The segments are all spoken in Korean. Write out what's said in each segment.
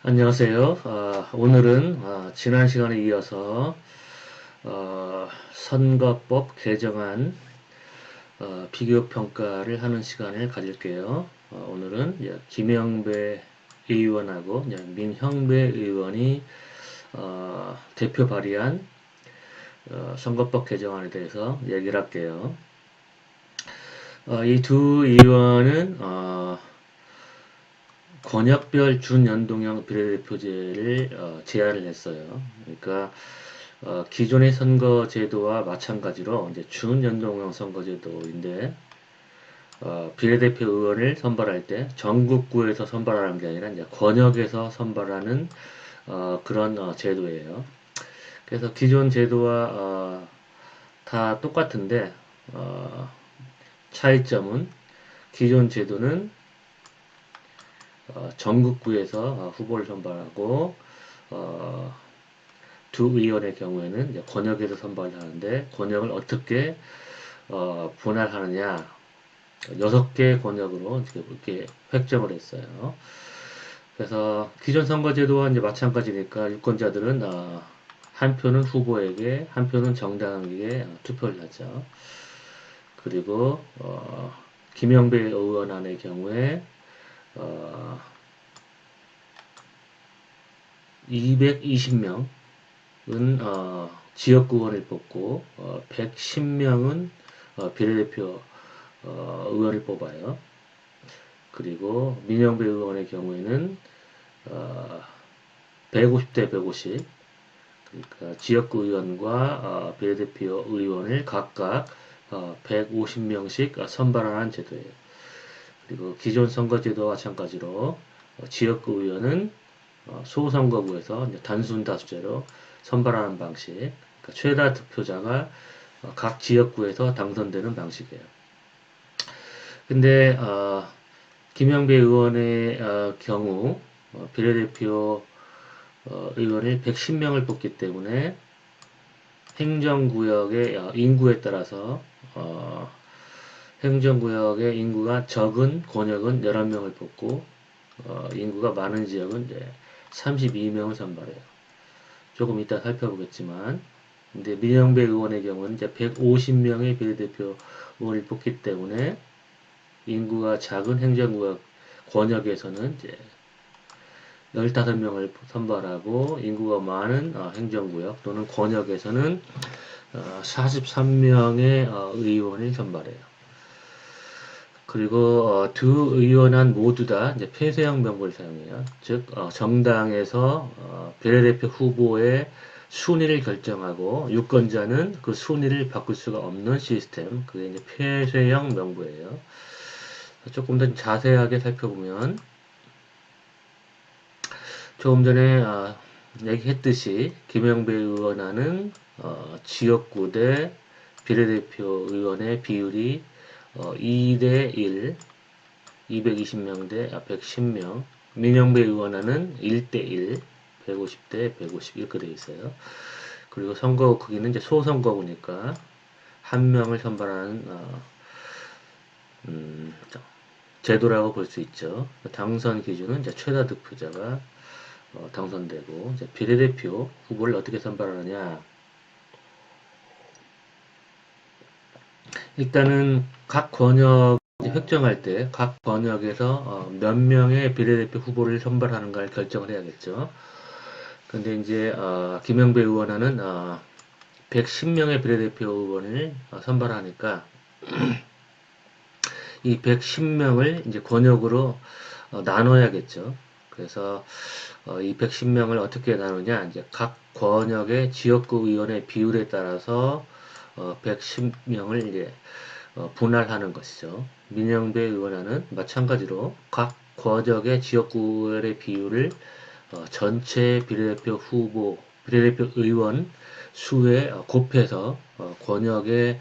안녕하세요. 오늘은 지난 시간에 이어서 선거법 개정안 비교 평가를 하는 시간을 가질게요. 오늘은 김영배 의원하고 민형배 의원이 대표 발의한 선거법 개정안에 대해서 얘기를 할게요. 이 두 의원은 권역별 준연동형 비례대표제를 제안을 했어요. 그러니까 기존의 선거제도와 마찬가지로 이제 준연동형 선거제도인데 비례대표 의원을 선발할 때 전국구에서 선발하는 게 아니라 이제 권역에서 선발하는 그런 제도예요. 그래서 기존 제도와 다 똑같은데 차이점은 기존 제도는 전국구에서 후보를 선발하고 두 의원의 경우에는 이제 권역에서 선발을 하는데 권역을 어떻게 분할하느냐 6개 권역으로 이렇게 획정을 했어요. 그래서 기존 선거제도와 이제 마찬가지니까 유권자들은 한 표는 후보에게 한 표는 정당에게 투표를 하죠. 그리고 김영배 의원안의 경우에 220명은 지역구원을 뽑고 110명은 비례대표 의원을 뽑아요. 그리고 민영배 의원의 경우에는 150대 150, 그러니까 지역구 의원과 비례대표 의원을 각각 150명씩 선발하는 제도예요. 그리고 기존 선거제도와 마찬가지로 지역구 의원은 소선거구에서 단순 다수제로 선발하는 방식, 그러니까 최다 득표자가 각 지역구에서 당선되는 방식이에요. 근데 김영배 의원의 경우 비례대표 의원을 110명을 뽑기 때문에 행정구역의 인구에 따라서 행정구역의 인구가 적은 권역은 11명을 뽑고 인구가 많은 지역은 이제 32명을 선발해요. 조금 이따 살펴보겠지만 근데 민영배 의원의 경우는 이제 150명의 비례대표 의원을 뽑기 때문에 인구가 작은 행정구역 권역에서는 이제 15명을 선발하고 인구가 많은 행정구역 또는 권역에서는 43명의 의원을 선발해요. 그리고 두 의원안 모두 다 이제 폐쇄형 명부를 사용해요. 즉 정당에서 비례대표 후보의 순위를 결정하고 유권자는 그 순위를 바꿀 수가 없는 시스템. 그게 이제 폐쇄형 명부예요. 조금 더 자세하게 살펴보면 조금 전에 얘기했듯이 김영배 의원안은 지역구 대 비례대표 의원의 비율이 2대 1, 220명 대 110명, 민영배 의원안은 1대 1, 150대 150 이렇게 되어 있어요. 그리고 선거 크기는 이제 소선거구니까 한 명을 선발하는 제도라고 볼 수 있죠. 당선 기준은 이제 최다 득표자가 당선되고 이제 비례대표 후보를 어떻게 선발하느냐. 일단은 각 권역 획정할 때 각 권역에서 몇 명의 비례대표 후보를 선발하는가를 결정을 해야겠죠. 근데 이제 김영배 의원은 110명의 비례대표 의원을 선발하니까 이 110명을 이제 권역으로 나눠야겠죠. 그래서 이 110명을 어떻게 나누냐, 이제 각 권역의 지역구 의원의 비율에 따라서 110명을 이제 분할하는 것이죠. 민영배 의원안은 마찬가지로 각 권역의 지역구 의원의 비율을 전체 비례대표 후보, 비례대표 의원 수에 곱해서 권역의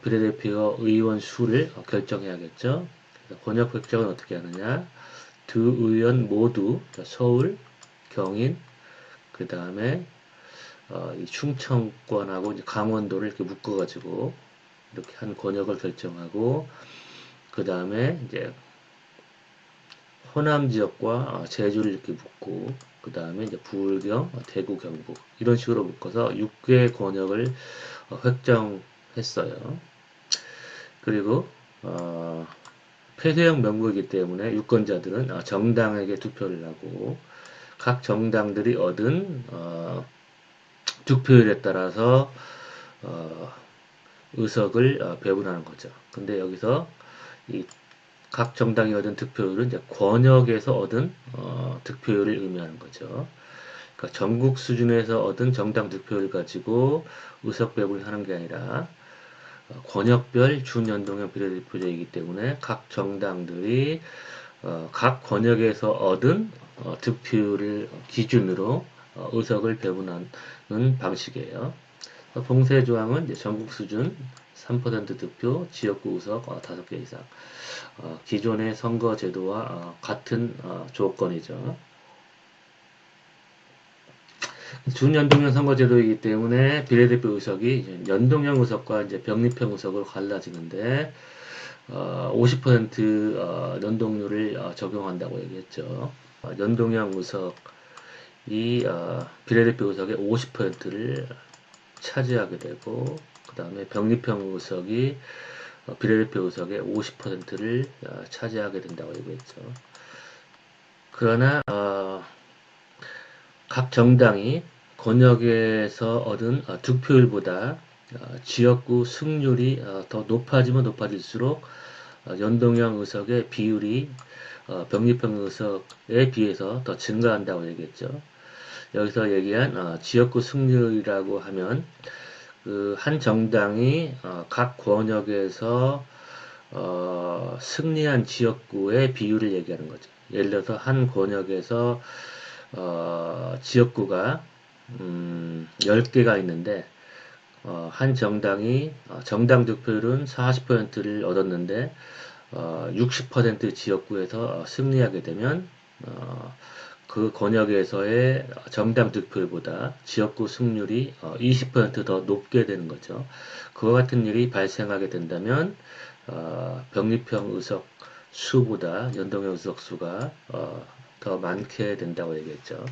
비례대표 의원 수를 결정해야겠죠. 권역 획정은 어떻게 하느냐? 두 의원 모두 서울, 경인, 그 다음에 이 충청권하고 이제 강원도를 이렇게 묶어가지고 이렇게 한 권역을 결정하고 그 다음에 이제 호남 지역과 제주를 이렇게 묶고 그 다음에 이제 부울경, 대구, 경북 이런 식으로 묶어서 6개 권역을 획정했어요. 그리고 폐쇄형 명부이기 때문에 유권자들은 정당에게 투표를 하고 각 정당들이 얻은 득표율에 따라서 의석을 배분하는 거죠. 근데 여기서 이 각 정당이 얻은 득표율은 이제 권역에서 얻은 득표율을 의미하는 거죠. 그러니까 전국 수준에서 얻은 정당 득표율 가지고 의석 배분을 하는 게 아니라 권역별 준연동형 비례대표제이기 때문에 각 정당들이 각 권역에서 얻은 득표율을 기준으로 의석을 배분하는 방식이에요. 봉쇄 조항은 이제 전국 수준 3% 득표, 지역구 의석 5개 이상. 기존의 선거 제도와 같은 조건이죠. 준연동형 선거제도이기 때문에 비례대표 의석이 이제 연동형 의석과 이제 병립형 의석으로 갈라지는데 50% 연동률을 적용한다고 얘기했죠. 연동형 의석이 비례대표 의석의 50%를 차지하게 되고 그 다음에 병립형 의석이 비례대표 의석의 50%를 차지하게 된다고 얘기했죠. 그러나 각 정당이 권역에서 얻은 득표율보다 지역구 승률이 더 높아지면 높아질수록 연동형 의석의 비율이 병립형 의석에 비해서 더 증가한다고 얘기했죠. 여기서 얘기한 지역구 승률이라고 하면 그 한 정당이 각 권역에서 승리한 지역구의 비율을 얘기하는 거죠. 예를 들어서 한 권역에서 지역구가 10개가 있는데 한 정당이 정당 득표율은 40%를 얻었는데 60% 지역구에서 승리하게 되면 그 권역에서의 정당 득표율보다 지역구 승률이 20% 더 높게 되는 거죠. 그와 같은 일이 발생하게 된다면 병립형 의석 수보다 연동형 의석 수가 더 많게 된다고 얘기했죠.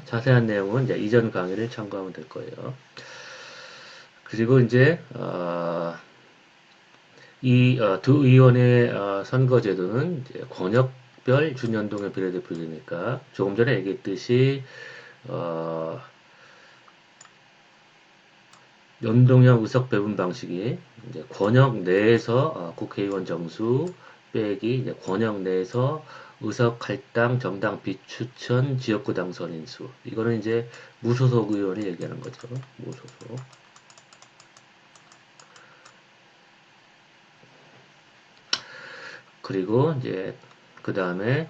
자세한 내용은 이제 이전 강의를 참고하면 될 거예요. 그리고 이제 이 두 의원의 선거제도는 이제 권역별 준연동형 비례대표제니까 조금 전에 얘기했듯이 연동형 의석 배분 방식이 이제 권역 내에서 국회의원 정수 빼기 이제 권역 내에서 의석 할당 정당 비추천 지역구 당선인 수 이거는 이제 무소속 의원이 얘기하는 거죠. 무소속. 그리고 이제 그 다음에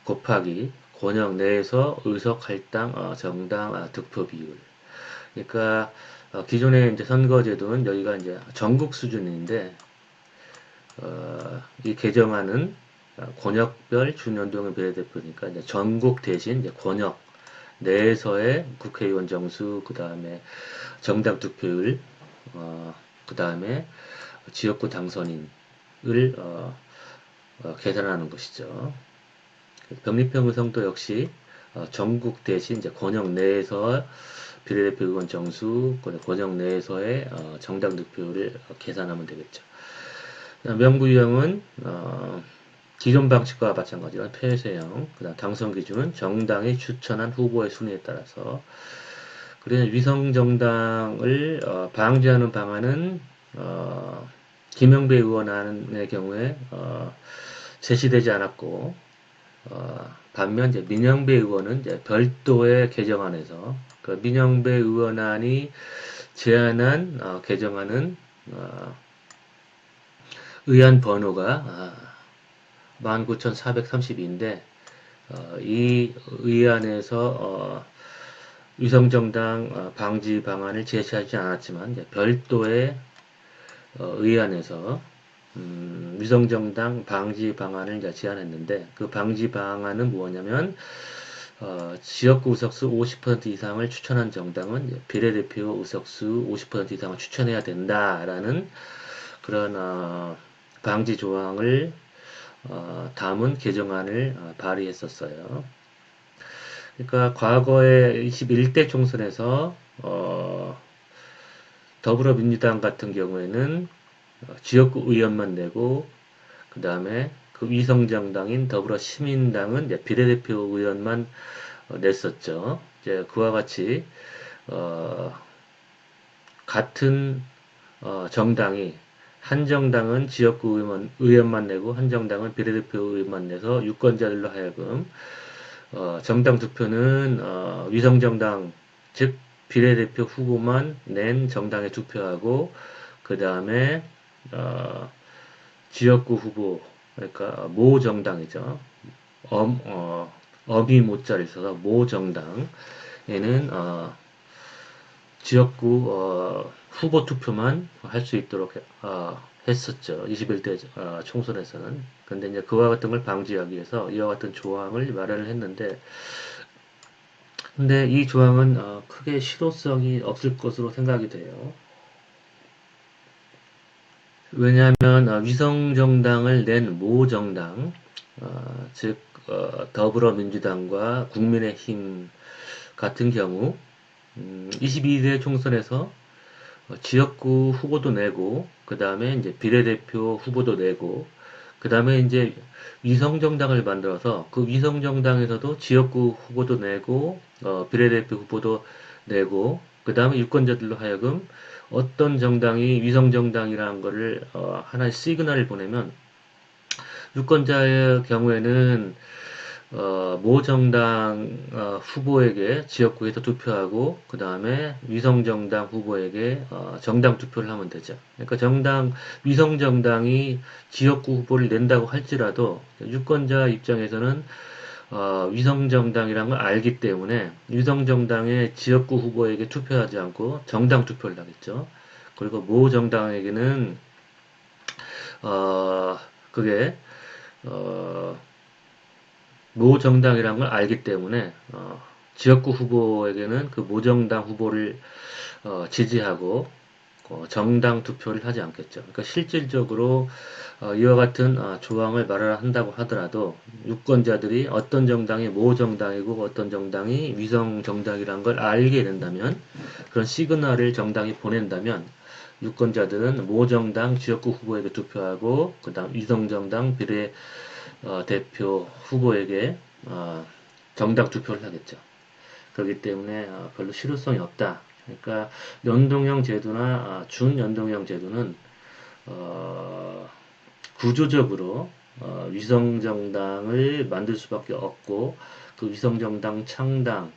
곱하기 권역 내에서 의석 할당 정당 득표 비율. 그러니까 기존의 이제 선거제도는 여기가 이제 전국 수준인데 이 개정안은 권역별 준연동형 비례대표니까 이제 전국 대신 이제 권역 내에서의 국회의원 정수 그 다음에 정당 득표율 그 다음에 지역구 당선인을 계산하는 것이죠. 병립형 의석도 역시 전국 대신 이제 권역 내에서 비례대표 의원 정수, 권역 내에서의 정당 득표율을 계산하면 되겠죠. 명부 유형은 기존 방식과 마찬가지로 폐쇄형, 그다음 당선 기준은 정당이 추천한 후보의 순위에 따라서. 그래서 위성 정당을 방지하는 방안은 김영배 의원안의 경우에 제시되지 않았고, 반면 이제 민영배 의원은 이제 별도의 개정안에서 그 민영배 의원안이 제안한 개정안은 의안 번호가 19,432인데 이 의안에서 위성정당 방지 방안을 제시하지 않았지만 이제 별도의 의안에서 위성정당 방지 방안을 이제 제안했는데 그 방지 방안은 뭐냐면 지역구 의석수 50% 이상을 추천한 정당은 비례대표 의석수 50% 이상을 추천해야 된다라는 그런 방지 조항을 담은 개정안을 발의했었어요. 그러니까 과거에 21대 총선에서 더불어민주당 같은 경우에는 지역구 의원만 내고 그 다음에 그 위성정당인 더불어시민당은 이제 비례대표 의원만 냈었죠. 이제 그와 같이 어, 같은 정당이 한 정당은 지역구 의원만 내고 한 정당은 비례대표 의원만 내서 유권자들로 하여금 정당 투표는 위성정당 즉 비례대표 후보만 낸 정당에 투표하고 그 다음에 지역구 후보 그러니까 모 정당이죠. 어미 모자를 써서 모 정당에는 지역구 후보 투표만 할 수 있도록 했었죠. 21대 총선에서는. 근데 이제 그와 같은 걸 방지하기 위해서 이와 같은 조항을 마련을 했는데, 근데 이 조항은 크게 실효성이 없을 것으로 생각이 돼요. 왜냐하면 위성정당을 낸 모 정당, 즉 더불어민주당과 국민의힘 같은 경우 22대 총선에서 지역구 후보도 내고 그 다음에 이제 비례대표 후보도 내고 그 다음에 이제 위성정당을 만들어서 그 위성정당에서도 지역구 후보도 내고 비례대표 후보도 내고 그 다음에 유권자들로 하여금 어떤 정당이 위성정당이라는 거를 하나의 시그널을 보내면 유권자의 경우에는 모 정당 후보에게 지역구에서 투표하고 그 다음에 위성정당 후보에게 정당 투표를 하면 되죠. 그러니까 위성정당이 지역구 후보를 낸다고 할지라도 유권자 입장에서는 위성정당이라는 걸 알기 때문에 위성정당의 지역구 후보에게 투표하지 않고 정당 투표를 하겠죠. 그리고 모 정당에게는 그게 모 정당이라는 걸 알기 때문에 지역구 후보에게는 그 모정당 후보를 지지하고 정당 투표를 하지 않겠죠. 그러니까 실질적으로 이와 같은 조항을 마련한다고 하더라도 유권자들이 어떤 정당이 모 정당이고 어떤 정당이 위성 정당이라는 걸 알게 된다면 그런 시그널을 정당이 보낸다면 유권자들은 모 정당 지역구 후보에게 투표하고 그다음 위성 정당 비례 대표 후보에게 정당 투표를 하겠죠. 그렇기 때문에 별로 실효성이 없다. 그러니까 연동형 제도나 준연동형 제도는 구조적으로 위성정당을 만들 수밖에 없고 그 위성정당 창당을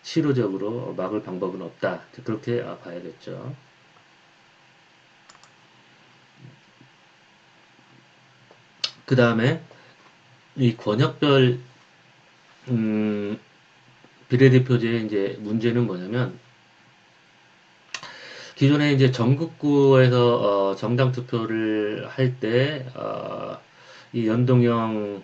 실효적으로 막을 방법은 없다. 그렇게 봐야겠죠. 그 다음에 이 권역별 비례대표제의 이제 문제는 뭐냐면 기존에 이제 전국구에서 정당 투표를 할 때 이 연동형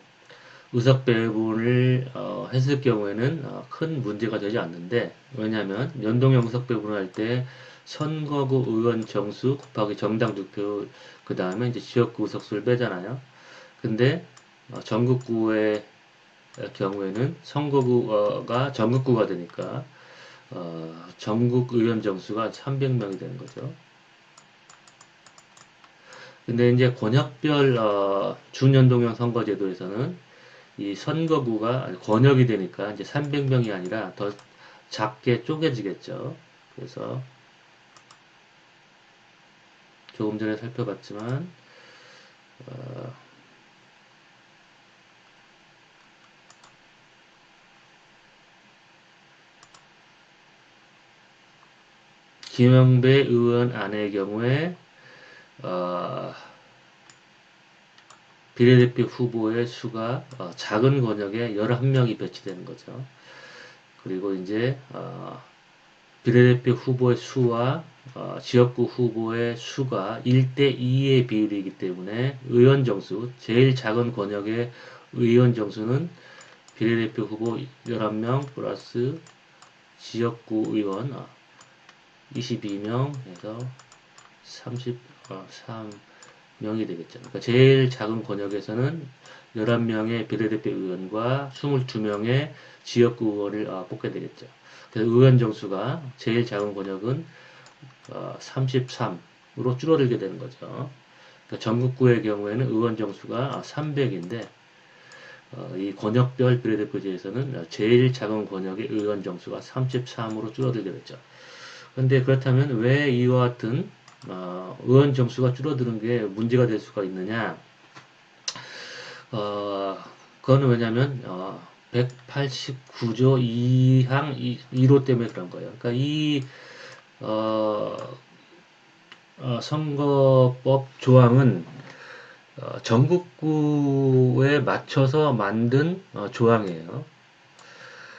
의석 배분을 했을 경우에는 큰 문제가 되지 않는데 왜냐하면 연동형 의석 배분을 할 때 선거구 의원 정수 곱하기 정당 득표 그 다음에 이제 지역구 의석수를 빼잖아요. 근데 전국구의 경우에는 선거구가 전국구가 되니까 전국 의원 정수가 300명이 되는 거죠. 근데 이제 권역별 준연동형 선거제도에서는 이 선거구가 권역이 되니까 이제 300명이 아니라 더 작게 쪼개지겠죠. 그래서 조금 전에 살펴봤지만 김영배 의원 안의 경우에 비례대표 후보의 수가 작은 권역에 11명이 배치되는 거죠. 그리고 이제 비례대표 후보의 수와 지역구 후보의 수가 1대2의 비율이기 때문에 의원 정수, 제일 작은 권역의 의원 정수는 비례대표 후보 11명 플러스 지역구 의원 22명 해서 33 명이 되겠죠. 그러니까 제일 작은 권역에서는 11명의 비례대표 의원과 22명의 지역구 의원을 뽑게 되겠죠. 그래서 의원 정수가 제일 작은 권역은 33으로 줄어들게 되는 거죠. 그러니까 전국구의 경우에는 의원 정수가 300인데 이 권역별 비례대표제에서는 제일 작은 권역의 의원 정수가 33으로 줄어들게 됐죠. 그런데 그렇다면 왜 이와 같은 의원 정수가 줄어드는 게 문제가 될 수가 있느냐? 그거는 왜냐면 189조 2항 1호 때문에 그런 거예요. 그러니까 이 어, 선거법 조항은 전국구에 맞춰서 만든 조항이에요.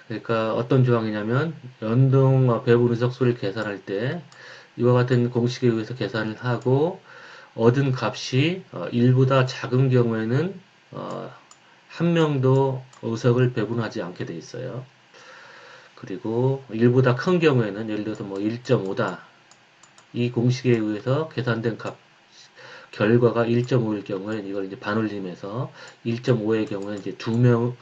그러니까 어떤 조항이냐면 연동 배분 의석수를 계산할 때 이와 같은 공식에 의해서 계산을 하고 얻은 값이 1보다 작은 경우에는 한 명도 의석을 배분하지 않게 돼 있어요. 그리고 1보다 큰 경우에는 예를 들어서 뭐 1.5다 이 공식에 의해서 계산된 값 결과가 1.5일 경우에 이걸 이제 반올림해서 1.5의 경우에 이제 2명을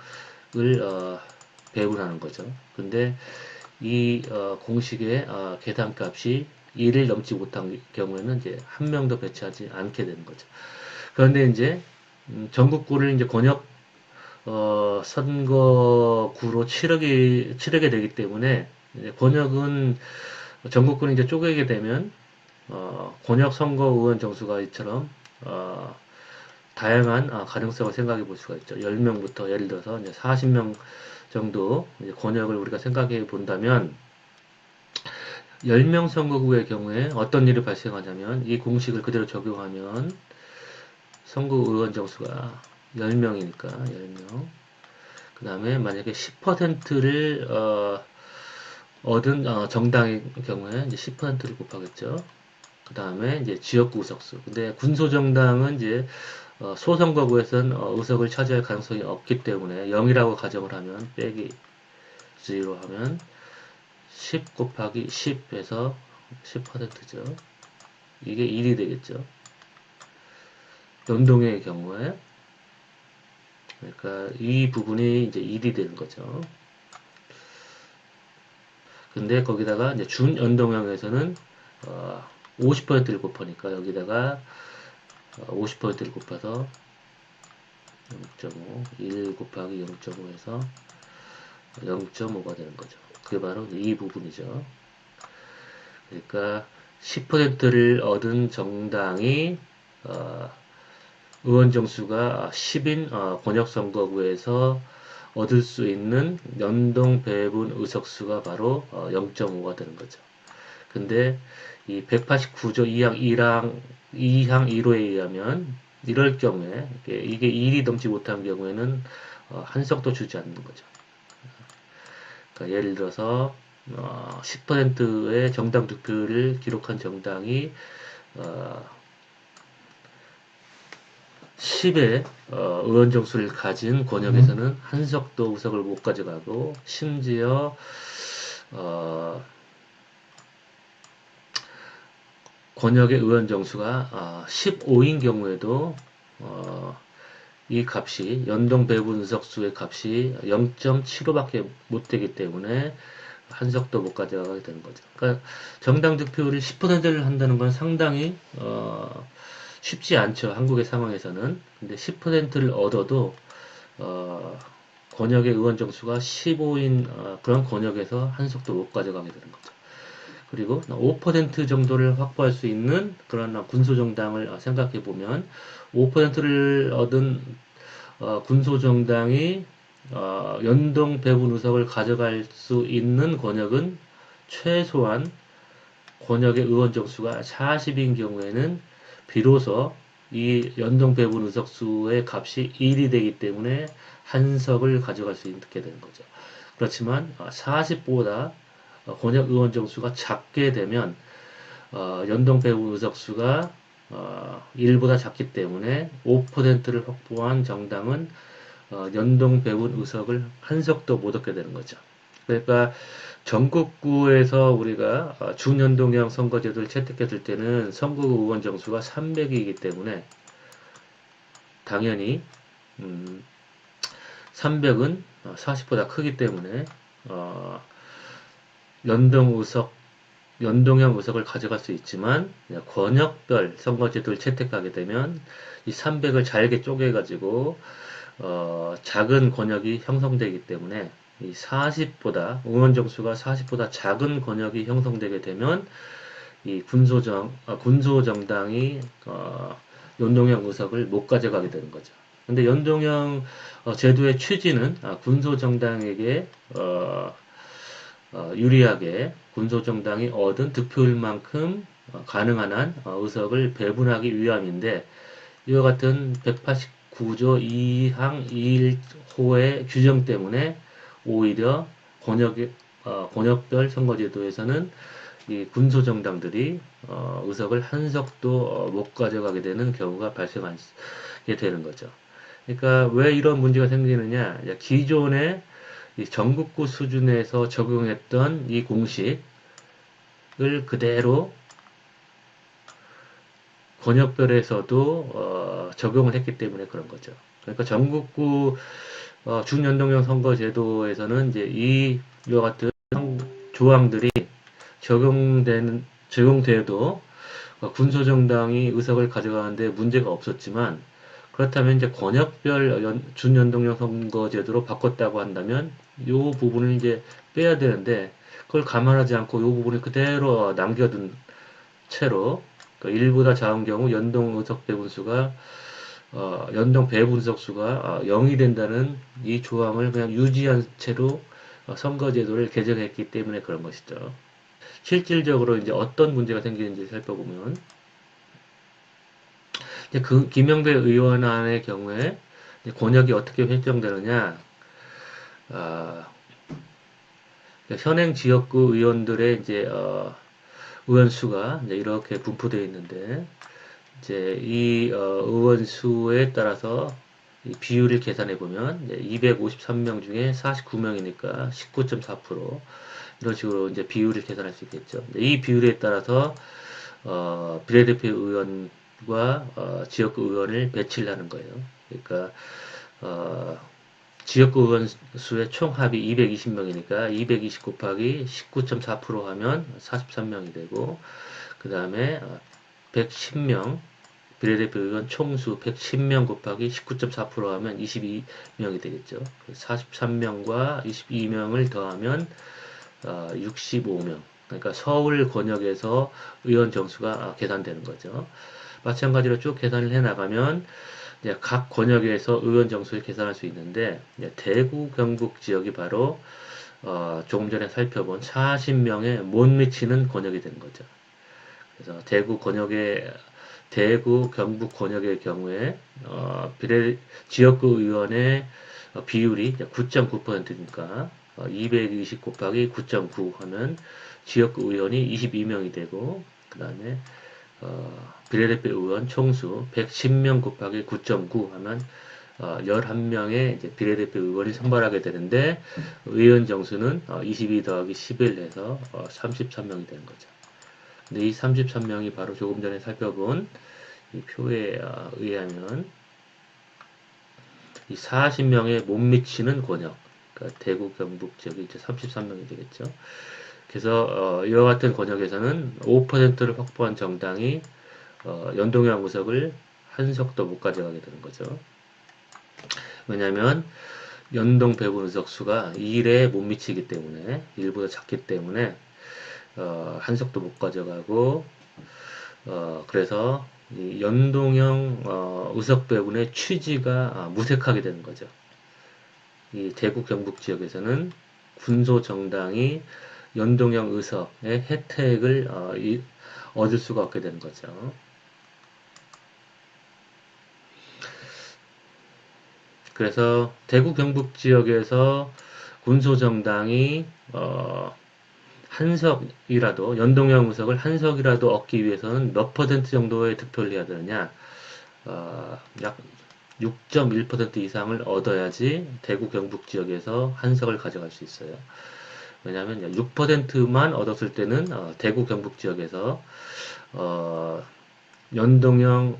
배분하는 거죠. 근데 이 공식의 계산값이 1을 넘지 못한 경우에는 이제 한 명도 배치하지 않게 되는 거죠. 그런데 이제 전국구를 이제 권역 선거구로 치르게 되기 때문에 이제 권역은 전국구는 이제 쪼개게 되면 권역 선거 의원 정수가 이처럼 다양한 가능성을 생각해 볼 수가 있죠. 10명부터 예를 들어서 이제 40명 정도 이제 권역을 우리가 생각해 본다면 10명 선거구의 경우에 어떤 일이 발생하냐면 이 공식을 그대로 적용하면 선거의원 정수가 10명이니까 10명 그 다음에 만약에 10%를 얻은 정당의 경우에 이제 10%를 곱하겠죠. 그 다음에 이제 지역구 의석수. 근데 군소정당은 이제 소선거구에서는 의석을 차지할 가능성이 없기 때문에 0이라고 가정을 하면 빼기 0 하면 10 곱하기 10에서 10%죠. 이게 1이 되겠죠. 연동의 경우에 그러니까 이 부분이 이제 1이 되는 거죠. 근데 거기다가 이제 준연동형에서는 50%를 곱하니까 여기다가 50%를 곱해서 0.5, 1 곱하기 0.5에서 0.5가 되는 거죠. 그게 바로 이 부분이죠. 그러니까 10%를 얻은 정당이 의원 정수가 10인 권역선거구에서 얻을 수 있는 연동 배분 의석수가 바로 0.5가 되는 거죠. 근데 이 189조 2항 1호에 의하면 이럴 경우에 이게 1이 넘지 못한 경우에는 한 석도 주지 않는 거죠. 그러니까 예를 들어서 10%의 정당 득표를 기록한 정당이 10의 의원 정수를 가진 권역에서는 한 석도 의석을 못 가져가고 심지어 권역의 의원 정수가 15인 경우에도 이 값이 연동 배분 의석수의 값이 0.75밖에 못 되기 때문에 한 석도 못 가져가게 되는 거죠. 그러니까 정당 득표율이 10%를 한다는 건 상당히 쉽지 않죠. 한국의 상황에서는. 근데 10%를 얻어도 권역의 의원 정수가 15인 그런 권역에서 한 석도 못 가져가게 되는 거죠. 그리고 5% 정도를 확보할 수 있는 그런 군소정당을 생각해 보면 5%를 얻은 군소정당이 연동 배분 의석을 가져갈 수 있는 권역은 최소한 권역의 의원 정수가 40인 경우에는 비로소 이 연동 배분 의석수의 값이 1이 되기 때문에 한 석을 가져갈 수 있게 되는 거죠. 그렇지만 40보다 권역 의원 정수가 작게 되면 연동 배분 의석수가 1보다 작기 때문에 5%를 확보한 정당은 연동 배분 의석을 한 석도 못 얻게 되는 거죠. 그러니까 전국구에서 우리가 준연동형 선거제도를 채택했을 때는 선거구 의원 정수가 300이기 때문에 당연히 300은 40보다 크기 때문에 연동의석, 연동형 의석을 가져갈 수 있지만 권역별 선거제도를 채택하게 되면 이 300을 잘게 쪼개가지고 작은 권역이 형성되기 때문에 이 40보다 의원 정수가 40보다 작은 권역이 형성되게 되면 이 군소정당이 연동형 의석을 못 가져가게 되는 거죠. 근데 연동형 제도의 취지는 군소정당에게 유리하게 군소정당이 얻은 득표율만큼 가능한 한 의석을 배분하기 위함인데, 이와 같은 189조 2항 2일호의 규정 때문에 오히려 권역별 선거제도에서는 이 군소정당들이 의석을 한 석도 못 가져가게 되는 경우가 발생하게 되는 거죠. 그러니까 왜 이런 문제가 생기느냐? 기존의 이 전국구 수준에서 적용했던 이 공식을 그대로 권역별에서도 적용을 했기 때문에 그런 거죠. 그러니까 전국구 준연동형 선거제도에서는 이제 이와 같은 조항들이 적용돼도 군소정당이 의석을 가져가는데 문제가 없었지만, 그렇다면 이제 권역별 준연동형 선거제도로 바꿨다고 한다면 이 부분을 이제 빼야 되는데, 그걸 감안하지 않고 이 부분을 그대로 남겨둔 채로 일보다 작은 경우 연동 의석 배분수가 연동 배분석 수가 0이 된다는 이 조항을 그냥 유지한 채로 선거제도를 개정했기 때문에 그런 것이죠. 실질적으로 이제 어떤 문제가 생기는지 살펴보면, 이제 그 김영배 의원안의 경우에 권역이 어떻게 획정되느냐, 현행 지역구 의원들의 이제 의원 수가 이제 이렇게 분포되어 있는데, 이제 이 의원 수에 따라서 이 비율을 계산해 보면 253명 중에 49명이니까 19.4%, 이런 식으로 이제 비율을 계산할 수 있겠죠. 이 비율에 따라서 비례대표 의원과 지역구 의원을 배치를 하는 거예요. 그러니까 지역구 의원 수의 총 합이 220명이니까 220 곱하기 19.4% 하면 43명이 되고, 그 다음에 110명 비례대표 의원 총수 110명 곱하기 19.4% 하면 22명이 되겠죠. 43명과 22명을 더하면 65명. 그러니까 서울 권역에서 의원 정수가 계산되는 거죠. 마찬가지로 쭉 계산을 해 나가면 각 권역에서 의원 정수를 계산할 수 있는데, 대구 경북 지역이 바로 조금 전에 살펴본 40명에 못 미치는 권역이 되는 거죠. 그래서 대구 경북 권역의 경우에 지역구 의원의 비율이 9.9%니까 220 곱하기 9.9 하면 지역구 의원이 22명이 되고, 그 다음에 비례대표 의원 총수 110명 곱하기 9.9 하면 11명의 이제 비례대표 의원이 선발하게 되는데, 의원 정수는 22 더하기 11 해서 33명이 되는 거죠. 근데 이 33명이 바로 조금 전에 살펴본 이 표에 의하면 이 40명에 못 미치는 권역, 그러니까 대구 경북 지역이 이제 33명이 되겠죠. 그래서 이와 같은 권역에서는 5%를 확보한 정당이 연동형 의석을 한 석도 못 가져가게 되는 거죠. 왜냐하면 연동 배분 의석 수가 1에 못 미치기 때문에, 1보다 작기 때문에 한 석도 못 가져가고, 그래서 이 연동형 의석 배분의 취지가 무색하게 되는 거죠. 이 대구 경북 지역에서는 군소 정당이 연동형 의석의 혜택을 얻을 수가 없게 되는 거죠. 그래서 대구 경북 지역에서 군소 정당이 한 석이라도, 연동형 의석을 한 석이라도 얻기 위해서는 몇 퍼센트 정도의 득표를 해야 되느냐, 약 6.1% 이상을 얻어야지 대구 경북 지역에서 한 석을 가져갈 수 있어요. 왜냐하면 6%만 얻었을 때는 대구 경북 지역에서 연동형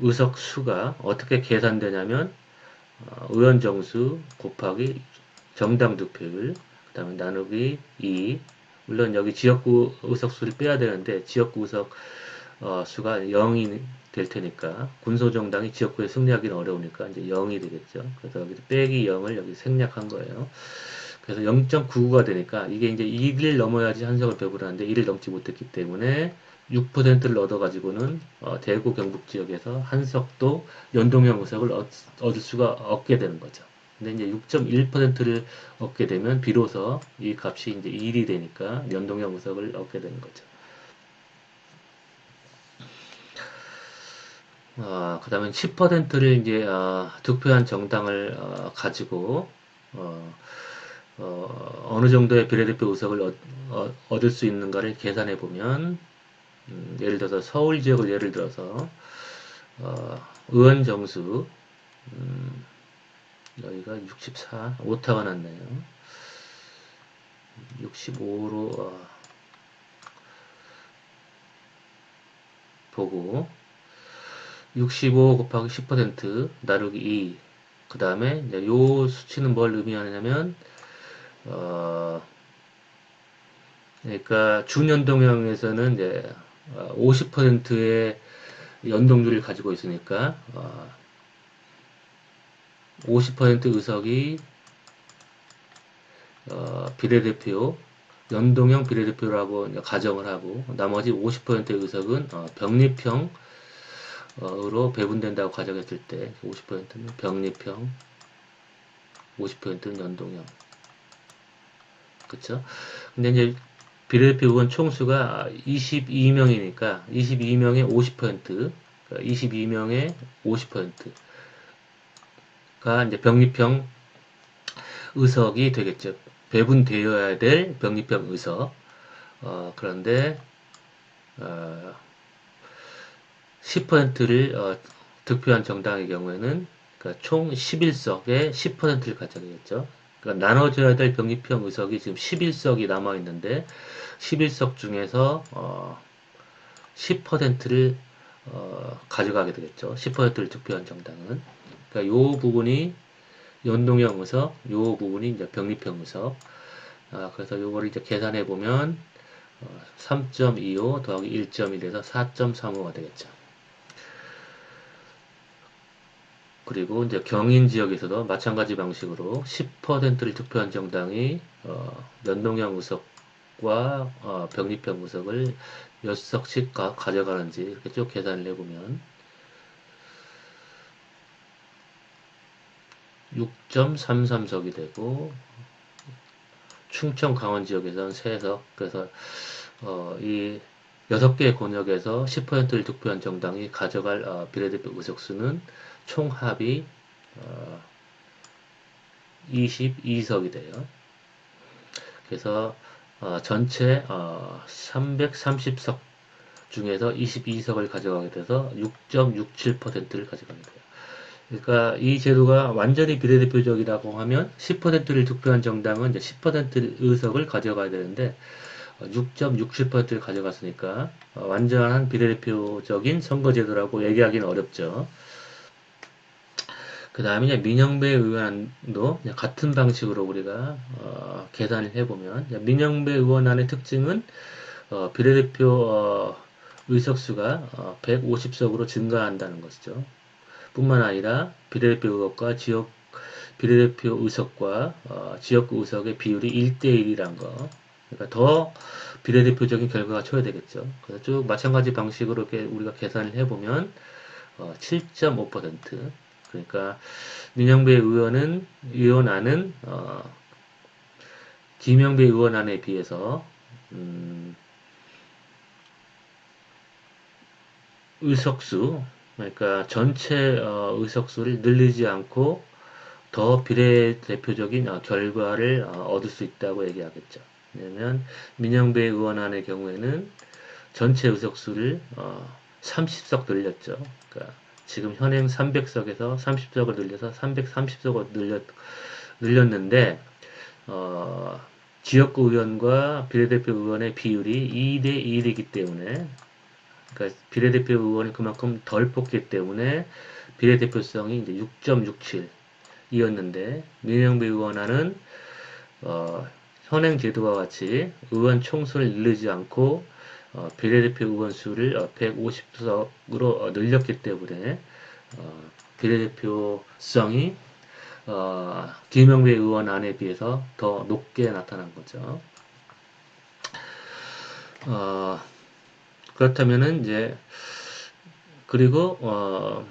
의석 수가 어떻게 계산되냐면 의원 정수 곱하기 정당 득표율, 그 다음에 나누기 2. 물론 여기 지역구 의석수를 빼야 되는데 지역구 의석 수가 0이 될 테니까 군소정당이 지역구에 승리하기는 어려우니까 이제 0이 되겠죠. 그래서 여기 빼기 0을 여기 생략한 거예요. 그래서 0.99가 되니까 이게 이제 1을 넘어야지 한석을 배분하는데 1을 넘지 못했기 때문에 6%를 얻어가지고는 대구 경북 지역에서 한석도 연동형 의석을 얻을 수가 없게 되는 거죠. 근데 이제 6.1%를 얻게 되면 비로소 이 값이 이제 1이 되니까 연동형 의석을 얻게 되는 거죠. 그 다음에 10%를 이제 득표한 정당을 가지고 어느 정도의 비례대표 의석을 얻을 수 있는가를 계산해 보면 예를 들어서 서울 지역을 예를 들어서 의원 정수 여기가 64 오타가 났네요. 65로 보고 65 곱하기 10% 나누기 2. 그 다음에 요 수치는 뭘 의미하냐면 그러니까 준연동형에서는 이제 50%의 연동률을 가지고 있으니까 50% 의석이 비례대표 연동형 비례대표라고 가정을 하고 나머지 50%의 의석은 병립형으로 배분된다고 가정했을 때 50%는 병립형, 50%는 연동형. 그쵸? 근데 이제 비례대표 의원 총수가 22명이니까 22명의 50%, 22명의 50%가 이제 병립형 의석이 되겠죠. 배분되어야 될 병립형 의석. 그런데 10%를 득표한 정당의 경우에는 그러니까 총 11석의 10%를 가져가겠죠. 그러니까 나눠져야 될 병립형 의석이 지금 11석이 남아 있는데 11석 중에서 10%를 가져가게 되겠죠. 10%를 득표한 정당은. 그러니까 요 부분이 연동형 의석, 요 부분이 이제 병립형 의석. 그래서 요거를 이제 계산해 보면 3.25 더하기 1.1에서 4.35가 되겠죠. 그리고 이제 경인 지역에서도 마찬가지 방식으로 10%를 득표한 정당이 연동형 의석과 병립형 의석을 몇 석씩 가져가는지 이렇게 쭉 계산을 해보면 6.33석이 되고 충청 강원 지역에서는 3석. 그래서 이 6개의 권역에서 10%를 득표한 정당이 가져갈 비례대표 의석수는 총합이 22석이 돼요. 그래서 전체 330석 중에서 22석을 가져가게 돼서 6.67%를 가져가게 돼요. 그러니까 이 제도가 완전히 비례대표적이라고 하면 10%를 득표한 정당은 이제 10% 의석을 가져가야 되는데 6.67%를 가져갔으니까 완전한 비례대표적인 선거제도라고 얘기하기는 어렵죠. 그 다음에 이제 민영배 의원도 같은 방식으로 우리가 계산을 해보면 민영배 의원안의 특징은 비례대표 의석수가 150석으로 증가한다는 것이죠. 뿐만 아니라 비례대표 의석과 지역 비례대표 의석과 지역구 의석의 비율이 1대1이란 거. 그러니까 더 비례대표적인 결과가 초래되겠죠. 그래서 쭉 마찬가지 방식으로 이렇게 우리가 계산을 해보면 7.5%. 그러니까 민영배 의원안은 김영배 의원안에 비해서 의석수 그러니까 전체 의석수를 늘리지 않고 더 비례대표적인 결과를 얻을 수 있다고 얘기하겠죠. 왜냐하면 민영배 의원안의 경우에는 전체 의석수를 30석 늘렸죠. 그러니까 지금 현행 300석에서 30석을 늘려서 330석을 늘렸는데 지역구 의원과 비례대표 의원의 비율이 2대 1이기 때문에 그러니까 비례대표 의원이 그만큼 덜 뽑기 때문에 비례대표성이 이제 6.67이었는데 민영배 의원안은 현행 제도와 같이 의원 총수를 이르지 않고 비례대표 의원 수를 150석으로 늘렸기 때문에 비례대표성이 김영배 의원안에 비해서 더 높게 나타난 거죠. 그렇다면은 이제 그리고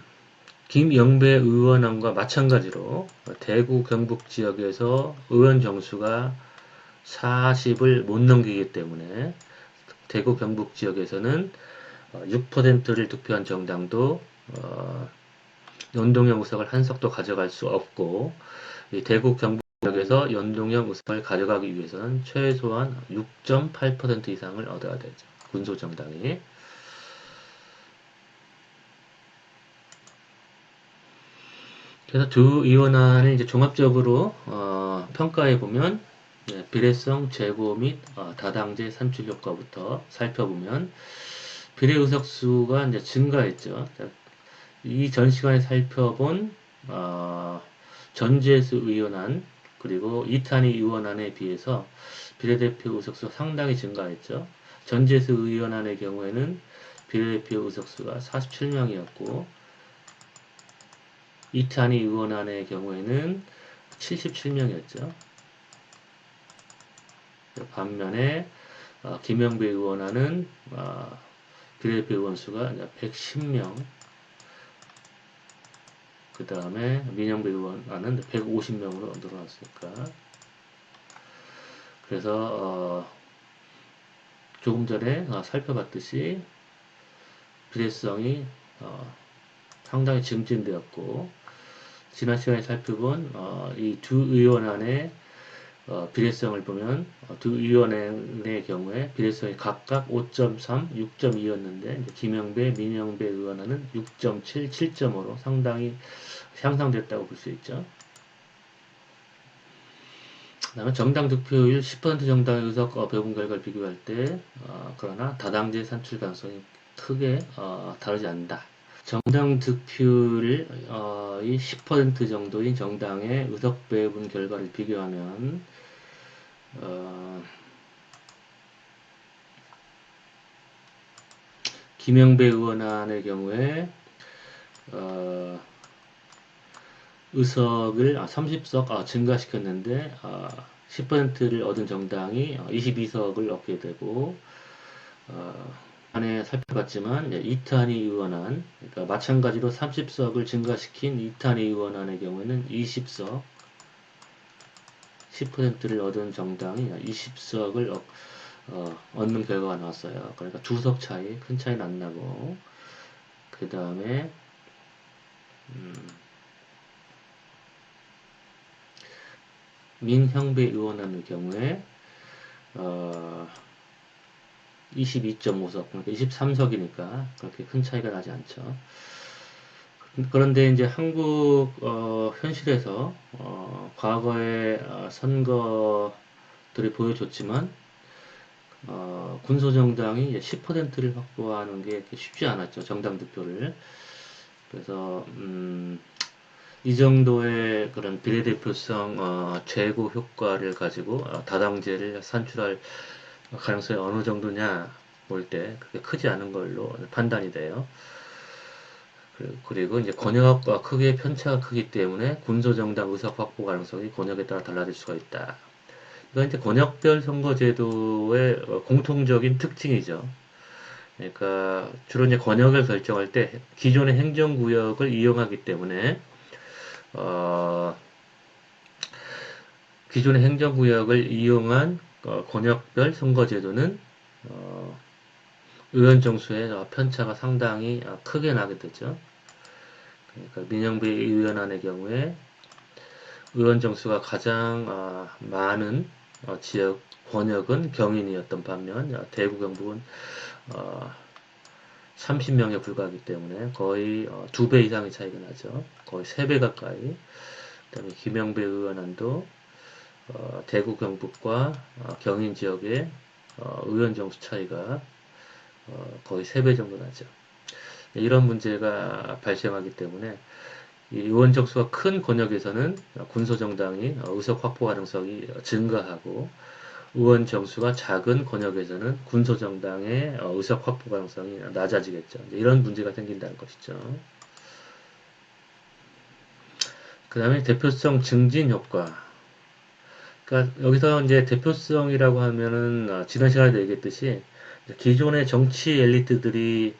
김영배 의원안과 마찬가지로 대구 경북 지역에서 의원 정수가 40을 못 넘기기 때문에 대구 경북 지역에서는 6%를 득표한 정당도 연동형 의석을 한 석도 가져갈 수 없고 이 대구 경북 지역에서 연동형 의석을 가져가기 위해서는 최소한 6.8% 이상을 얻어야 되죠. 군소 정당이. 그래서 두 의원안을 이제 종합적으로 평가해 보면 비례성 제고 및 다당제 산출 효과부터 살펴보면 비례 의석 수가 이제 증가했죠. 이 전 시간에 살펴본 전재수 의원안 그리고 이탄희 의원안에 비해서 비례대표 의석수가 상당히 증가했죠. 전재수 의원안의 경우에는 비례대표 의석수가 47명이었고 이탄희 의원안의 경우에는 77명이었죠. 반면에 김영배 의원안은 비례대표 의원 수가 110명, 그 다음에 민영배 의원안은 150명으로 늘어났으니까. 그래서 조금 전에 살펴봤듯이 비례성이 상당히 증진되었고, 지난 시간에 살펴본 이 두 의원안의 비례성을 보면 두 의원의 경우에 비례성이 각각 5.3, 6.2였는데 김영배, 민영배 의원안은 6.7, 7.5로 상당히 향상됐다고 볼 수 있죠. 그 다음에 정당 득표율 10% 정당의 의석 배분 결과를 비교할 때 그러나 다당제 산출 가능성이 크게 다르지 않는다. 정당 득표율 이 10% 정도인 정당의 의석 배분 결과를 비교하면 김영배 의원안의 경우에 의석을 30석 증가시켰는데 10%를 얻은 정당이 22석을 얻게 되고 안에 살펴봤지만 이탄희 의원안 그러니까 마찬가지로 30석을 증가시킨 이탄희 의원안의 경우에는 20석 10%를 얻은 정당이 20석을 얻는 결과가 나왔어요. 그러니까 2석 차이, 큰 차이는 안 나고 그 다음에 민형배 의원안의 경우에 22.5석, 그러니까 23석이니까 그렇게 큰 차이가 나지 않죠. 그런데 이제 한국 현실에서 과거의 선거들이 보여줬지만 군소정당이 10%를 확보하는 게 쉽지 않았죠. 정당 득표를. 그래서 이 정도의 그런 비례대표성 제고 효과를 가지고 다당제를 산출할 가능성이 어느 정도냐 볼 때 그렇게 크지 않은 걸로 판단이 돼요. 그리고 이제 권역과 크기의 편차가 크기 때문에 군소정당 의석 확보 가능성이 권역에 따라 달라질 수가 있다. 이건 이제 권역별 선거제도의 공통적인 특징이죠. 그러니까 주로 이제 권역을 결정할 때 기존의 행정구역을 이용하기 때문에 기존의 행정구역을 이용한 권역별 선거제도는 의원 정수의 편차가 상당히 크게 나게 되죠. 그러니까 민영배 의원안의 경우에 의원 정수가 가장 많은 지역 권역은 경인이었던 반면 대구 경북은 30명에 불과하기 때문에 거의 2배 이상의 차이가 나죠. 거의 3배 가까이. 그 다음에 김영배 의원안도 대구 경북과 경인 지역의 의원 정수 차이가 거의 3배 정도 나죠. 이런 문제가 발생하기 때문에 이 의원 정수가 큰 권역에서는 군소정당이 의석 확보 가능성이 증가하고 의원 정수가 작은 권역에서는 군소정당의 의석 확보 가능성이 낮아지겠죠. 이런 문제가 생긴다는 것이죠. 그 다음에 대표성 증진 효과. 그러니까 여기서 이제 대표성이라고 하면은 지난 시간에도 얘기했듯이 기존의 정치 엘리트들이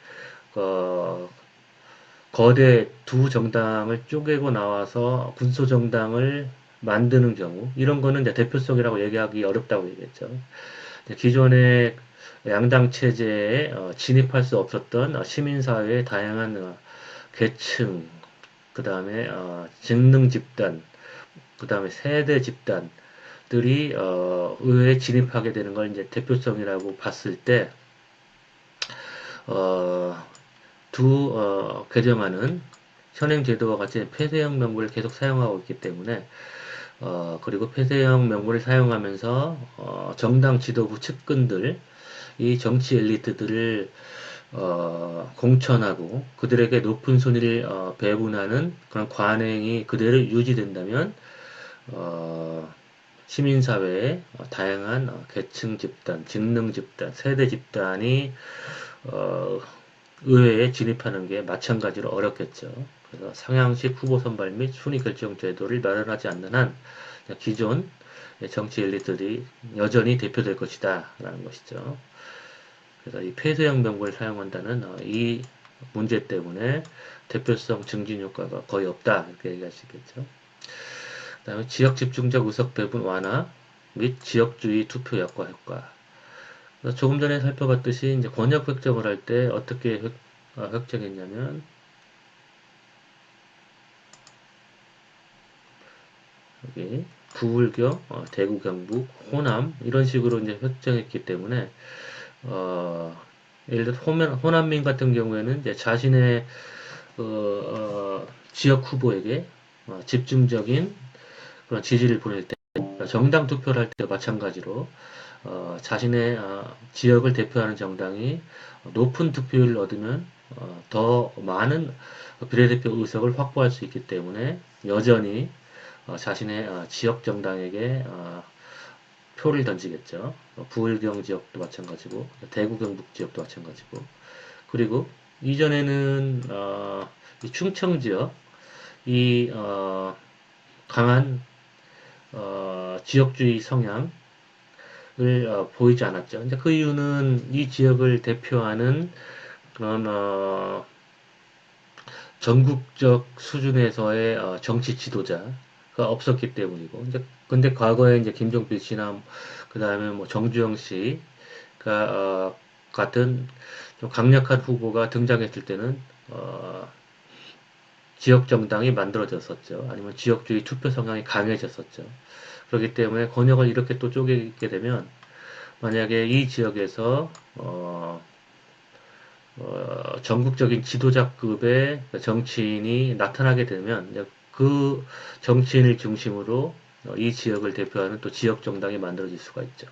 어, 거대 두 정당을 쪼개고 나와서 군소 정당을 만드는 경우 이런 거는 이제 대표성이라고 얘기하기 어렵다고 얘기했죠. 기존의 양당 체제에 진입할 수 없었던 시민사회의 다양한 계층, 그 다음에 직능 집단, 그 다음에 세대 집단들이 의회에 진입하게 되는 걸 이제 대표성이라고 봤을 때 어, 개정안은 현행 제도와 같이 폐쇄형 명부를 계속 사용하고 있기 때문에 그리고 폐쇄형 명부를 사용하면서 정당 지도부 측근들 이 정치 엘리트들을 공천하고 그들에게 높은 순위를 배분하는 그런 관행이 그대로 유지된다면 시민사회의 다양한 계층 집단, 직능 집단, 세대 집단이 어, 의회에 진입하는 게 마찬가지로 어렵겠죠. 그래서 상향식 후보 선발 및 순위 결정 제도를 마련하지 않는 한 기존 정치 엘리트들이 여전히 대표될 것이다 라는 것이죠. 그래서 이 폐쇄형 명부를 사용한다는 이 문제 때문에 대표성 증진 효과가 거의 없다 이렇게 얘기할 수 있겠죠. 그다음에 지역 집중적 의석 배분 완화 및 지역주의 투표 약화 효과. 조금 전에 살펴봤듯이 이제 권역 획정을 할 때 어떻게 획정했냐면 여기 부울경, 대구, 경북, 호남 이런 식으로 이제 획정했기 때문에 예를 들어 호남민 같은 경우에는 이제 자신의 지역 후보에게 집중적인 그런 지지를 보낼 때 정당 투표를 할 때 마찬가지로 자신의 지역을 대표하는 정당이 높은 득표율을 얻으면 더 많은 비례대표 의석을 확보할 수 있기 때문에 여전히 자신의 지역 정당에게 표를 던지겠죠. 부울경 지역도 마찬가지고 대구 경북 지역도 마찬가지고 그리고 이전에는 이 충청 지역 이 강한 지역주의 성향을 보이지 않았죠. 이제 그 이유는 이 지역을 대표하는 그런 전국적 수준에서의 정치 지도자가 없었기 때문이고, 이제 근데 과거에 이제 김종필 씨나 그 다음에 뭐 정주영 씨가 같은 좀 강력한 후보가 등장했을 때는 지역 정당이 만들어졌었죠. 아니면 지역주의 투표 성향이 강해졌었죠. 그렇기 때문에 권역을 이렇게 또 쪼개게 되면 만약에 이 지역에서 전국적인 지도자급의 정치인이 나타나게 되면 그 정치인을 중심으로 이 지역을 대표하는 또 지역 정당이 만들어질 수가 있죠.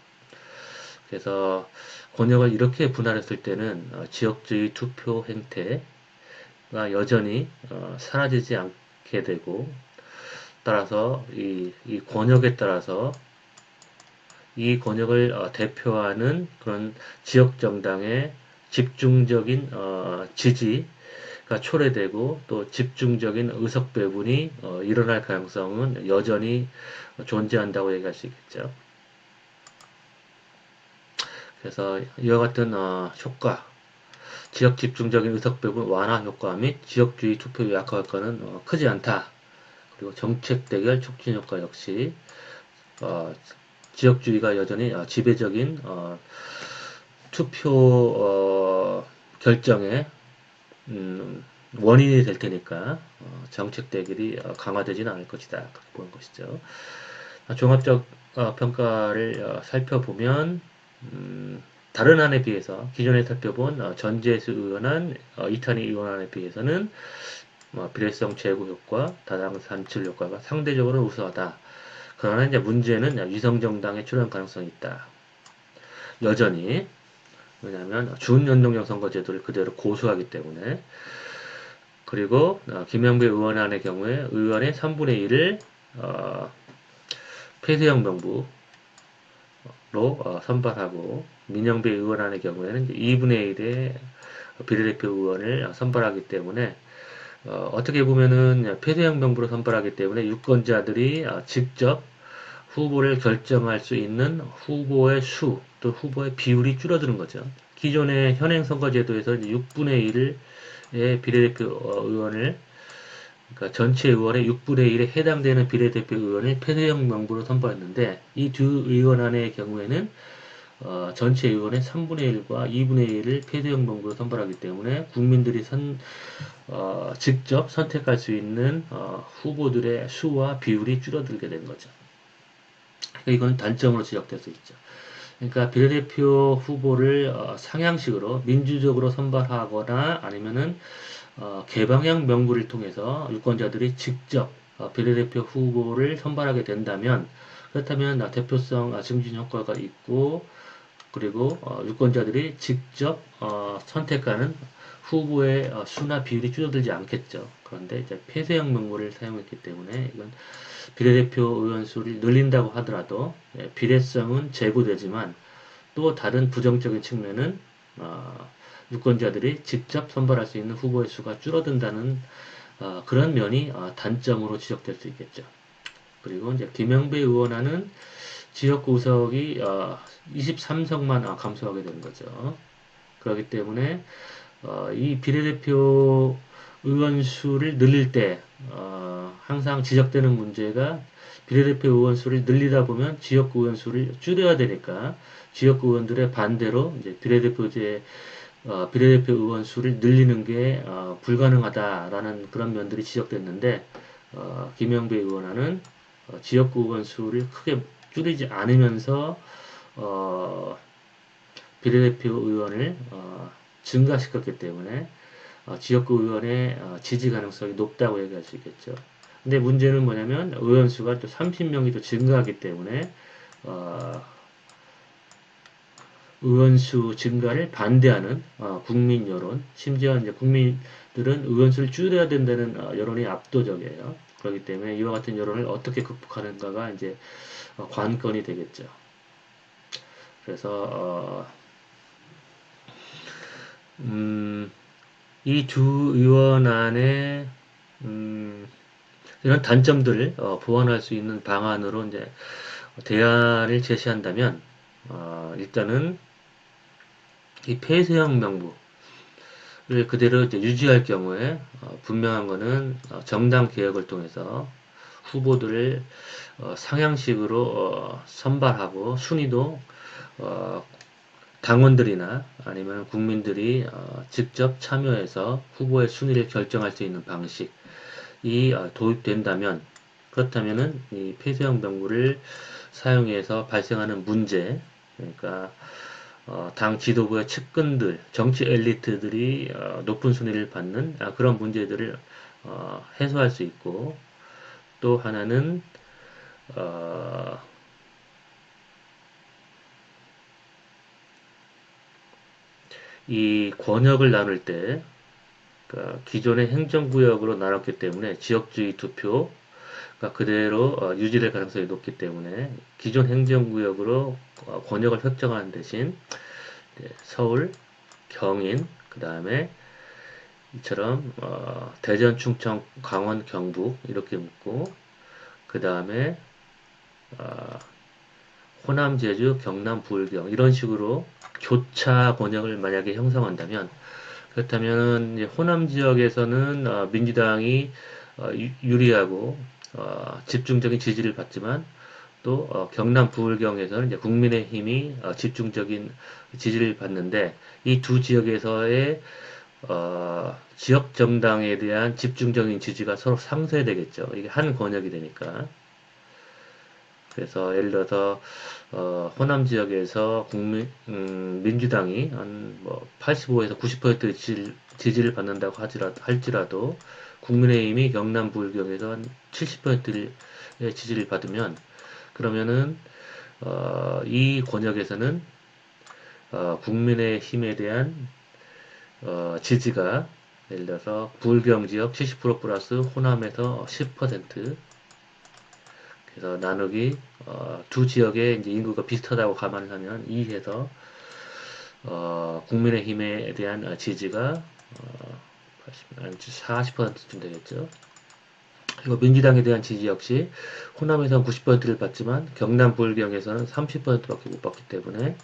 그래서 권역을 이렇게 분할했을 때는 지역주의 투표 행태가 여전히 사라지지 않게 되고 따라서 이 권역에 따라서 이 권역을 대표하는 그런 지역 정당의 집중적인 지지가 초래되고 또 집중적인 의석 배분이 일어날 가능성은 여전히 존재한다고 얘기할 수 있겠죠. 그래서 이와 같은 효과, 지역 집중적인 의석 배분 완화 효과 및 지역주의 투표 약화 효과는 크지 않다. 그리고 정책 대결 촉진 효과 역시 지역주의가 여전히 지배적인 투표 결정에 원인이 될 테니까 정책 대결이 강화되지는 않을 것이다. 그렇게 보는 것이죠. 종합적 평가를 살펴보면 다른 안에 비해서 기존에 살펴본 전재수 의원안, 이탄희 의원안에 비해서는 비례성 제고 효과, 다당 산출 효과가 상대적으로 우수하다. 그러나 이제 문제는 위성정당의 출현 가능성이 있다. 여전히 왜냐하면 준연동형 선거제도를 그대로 고수하기 때문에. 그리고 김영배 의원안의 경우에 의원의 3분의 1을 폐쇄형 명부로 선발하고, 민영배 의원안의 경우에는 이제 2분의 1의 비례대표 의원을 선발하기 때문에 어떻게 보면은 폐쇄형 명부로 선발하기 때문에 유권자들이 직접 후보를 결정할 수 있는 후보의 수, 또 후보의 비율이 줄어드는 거죠. 기존의 현행 선거제도에서 6분의 1의 비례대표 의원을, 그러니까 전체 의원의 6분의 1에 해당되는 비례대표 의원을 폐쇄형 명부로 선발했는데, 이 두 의원안의 경우에는 전체 의원의 3분의 1과 2분의 1을 폐쇄형 명부로 선발하기 때문에 국민들이 직접 선택할 수 있는 후보들의 수와 비율이 줄어들게 된 거죠. 이건 단점으로 지적될 수 있죠. 그러니까 비례대표 후보를 상향식으로 민주적으로 선발하거나 아니면은 개방형 명부를 통해서 유권자들이 직접 비례대표 후보를 선발하게 된다면, 그렇다면 대표성 증진 효과가 있고, 그리고 유권자들이 직접 선택하는 후보의 수나 비율이 줄어들지 않겠죠. 그런데 이제 폐쇄형 명부를 사용했기 때문에 이건 비례대표 의원 수를 늘린다고 하더라도 비례성은 제고되지만, 또 다른 부정적인 측면은 유권자들이 직접 선발할 수 있는 후보의 수가 줄어든다는 그런 면이 단점으로 지적될 수 있겠죠. 그리고 이제 김영배 의원안은 지역구 의석이 23석만 감소하게 되는 거죠. 그렇기 때문에 이 비례대표 의원 수를 늘릴 때 항상 지적되는 문제가, 비례대표 의원 수를 늘리다 보면 지역구 의원 수를 줄여야 되니까 지역구 의원들의 반대로 이제 비례대표 의원 수를 늘리는 게 불가능하다라는 그런 면들이 지적됐는데, 김영배 의원안은 지역구 의원 수를 크게 줄이지 않으면서 비례대표 의원을 증가시켰기 때문에 지역구 의원의 지지 가능성이 높다고 얘기할 수 있겠죠. 근데 문제는 뭐냐면 의원 수가 또 30명이 더 증가하기 때문에 의원 수 증가를 반대하는 국민 여론, 심지어 이제 국민들은 의원 수를 줄여야 된다는 여론이 압도적이에요. 그렇기 때문에 이와 같은 여론을 어떻게 극복하는가가 이제 관건이 되겠죠. 그래서 이 두 의원안의 이런 단점들을 보완할 수 있는 방안으로 이제 대안을 제시한다면, 일단은 이 폐쇄형 명부를 그대로 이제 유지할 경우에 분명한 거는 정당 개혁을 통해서 후보들을 상향식으로 선발하고, 순위도 당원들이나 아니면 국민들이 직접 참여해서 후보의 순위를 결정할 수 있는 방식이 도입된다면, 그렇다면은 이 폐쇄형 명부를 사용해서 발생하는 문제, 그러니까 당 지도부의 측근들, 정치 엘리트들이 높은 순위를 받는 그런 문제들을 해소할 수 있고, 또 하나는 이 권역을 나눌 때, 그러니까 기존의 행정구역으로 나눴기 때문에 지역주의 투표가 그대로 유지될 가능성이 높기 때문에 기존 행정구역으로 권역을 획정하는 대신 서울, 경인, 그 다음에 이처럼 대전, 충청, 강원, 경북 이렇게 묶고, 그 다음에 호남, 제주, 경남, 부울경 이런 식으로 교차 권역을 만약에 형성한다면, 그렇다면 이제 호남 지역에서는 민주당이 유리하고 집중적인 지지를 받지만, 또 경남 부울경에서는 이제 국민의힘이 집중적인 지지를 받는데, 이 두 지역에서의 지역 정당에 대한 집중적인 지지가 서로 상쇄되겠죠. 이게 한 권역이 되니까. 그래서 예를 들어서 호남 지역에서 민주당이 한 뭐 85에서 90% 지지를 받는다고 할지라도 국민의힘이 경남 부울경에서 한 70%의 지지를 받으면, 그러면은 이 권역에서는 국민의힘에 대한 지지가 예를 들어서 불경 지역 70% 플러스 호남에서 10%. 그래서 나누기 두 지역의 이제 인구가 비슷하다고 감안을 하면 2해서 국민의힘에 대한 지지가 40%쯤 되겠죠. 그리고 민주당에 대한 지지 역시 호남에서는 90%를 받지만 경남 불경에서는 30%밖에 못 받기 때문에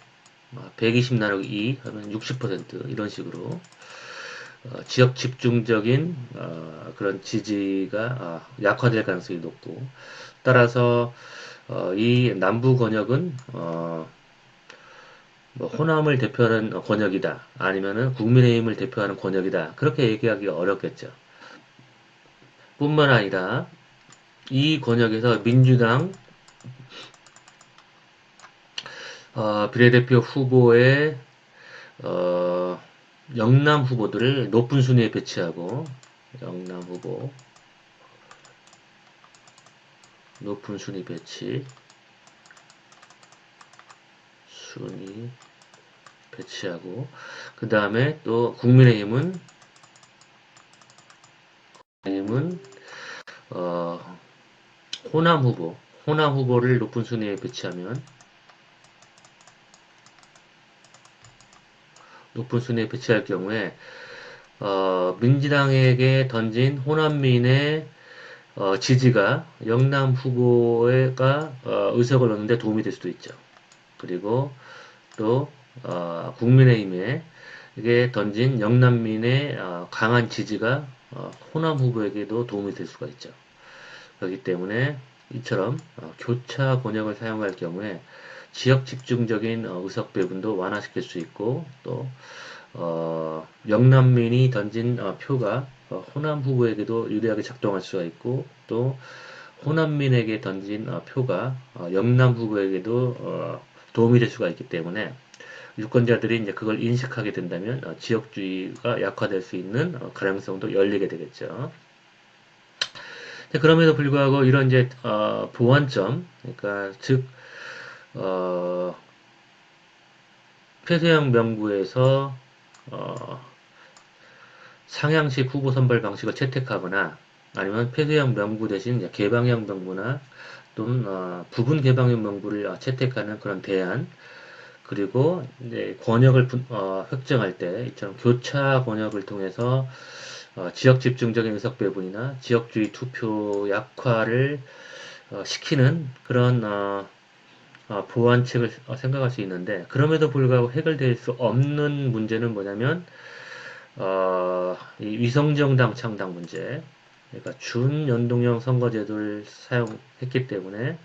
120 나누기 2 하면 60% 이런 식으로 지역 집중적인 그런 지지가 약화될 가능성이 높고, 따라서 이 남부 권역은 뭐 호남을 대표하는 권역이다, 아니면은 국민의힘을 대표하는 권역이다, 그렇게 얘기하기가 어렵겠죠. 뿐만 아니라 이 권역에서 민주당 비례대표 후보의 영남 후보들을 높은 순위에 배치하고, 영남 후보 높은 순위 배치하고, 그 다음에 또 국민의힘은 호남 후보를 높은 순위에 배치하면, 높은 순위에 배치할 경우에 민주당에게 던진 호남민의 지지가 영남 후보가 의석을 얻는 데 도움이 될 수도 있죠. 그리고 또 국민의힘에 던진 영남민의 강한 지지가 호남 후보에게도 도움이 될 수가 있죠. 그렇기 때문에 이처럼 교차 권역을 사용할 경우에 지역 집중적인 의석 배분도 완화시킬 수 있고, 또 영남민이 던진 표가 호남 후보에게도 유리하게 작동할 수가 있고, 또 호남민에게 던진 표가 영남 후보에게도 도움이 될 수가 있기 때문에 유권자들이 이제 그걸 인식하게 된다면 지역주의가 약화될 수 있는 가능성도 열리게 되겠죠. 그럼에도 불구하고 이런 이제 보완점, 그러니까 즉 폐쇄형 명부에서 상향식 후보 선발 방식을 채택하거나, 아니면 폐쇄형 명부 대신 개방형 명부나 또는 부분 개방형 명부를 채택하는 그런 대안, 그리고 이제 권역을 획정할 때 이처럼 교차 권역을 통해서 지역 집중적인 의석 배분이나 지역주의 투표 약화를 시키는 그런 보완책을 생각할 수 있는데, 그럼에도 불구하고 해결될 수 없는 문제는 뭐냐면 이 위성정당 창당 문제. 그러니까 준연동형 선거제도를 사용했기 때문에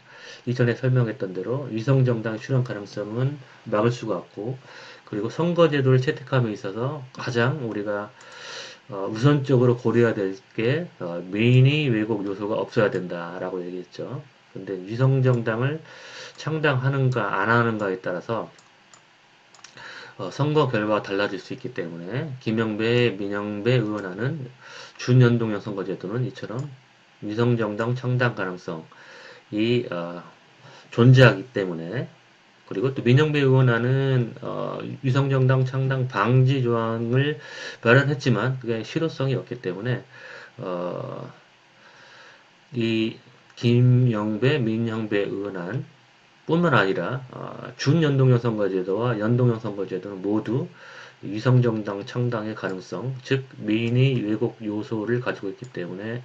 이전에 설명했던 대로 위성정당 출현 가능성은 막을 수가 없고, 그리고 선거제도를 채택함에 있어서 가장 우리가 우선적으로 고려해야 될 게 민의 왜곡 요소가 없어야 된다라고 얘기했죠. 근데 위성정당을 창당하는가 안 하는가에 따라서 선거 결과가 달라질 수 있기 때문에 김영배, 민영배 의원안은 준연동형 선거제도는 이처럼 위성정당 창당 가능성이 존재하기 때문에, 그리고 또 민영배 의원안은 위성정당 창당 방지 조항을 마련했지만 그게 실효성이 없기 때문에 이 김영배, 민영배 의원안 뿐만 아니라 준연동형 선거제도와 연동형 선거제도는 모두 위성정당 창당의 가능성, 즉 민의 왜곡 요소를 가지고 있기 때문에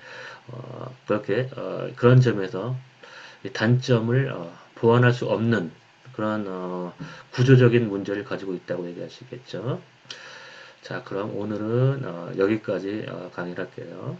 그렇게 그런 점에서 단점을 보완할 수 없는 그런 구조적인 문제를 가지고 있다고 얘기할 수 있겠죠. 자, 그럼 오늘은 여기까지 강의를 할게요.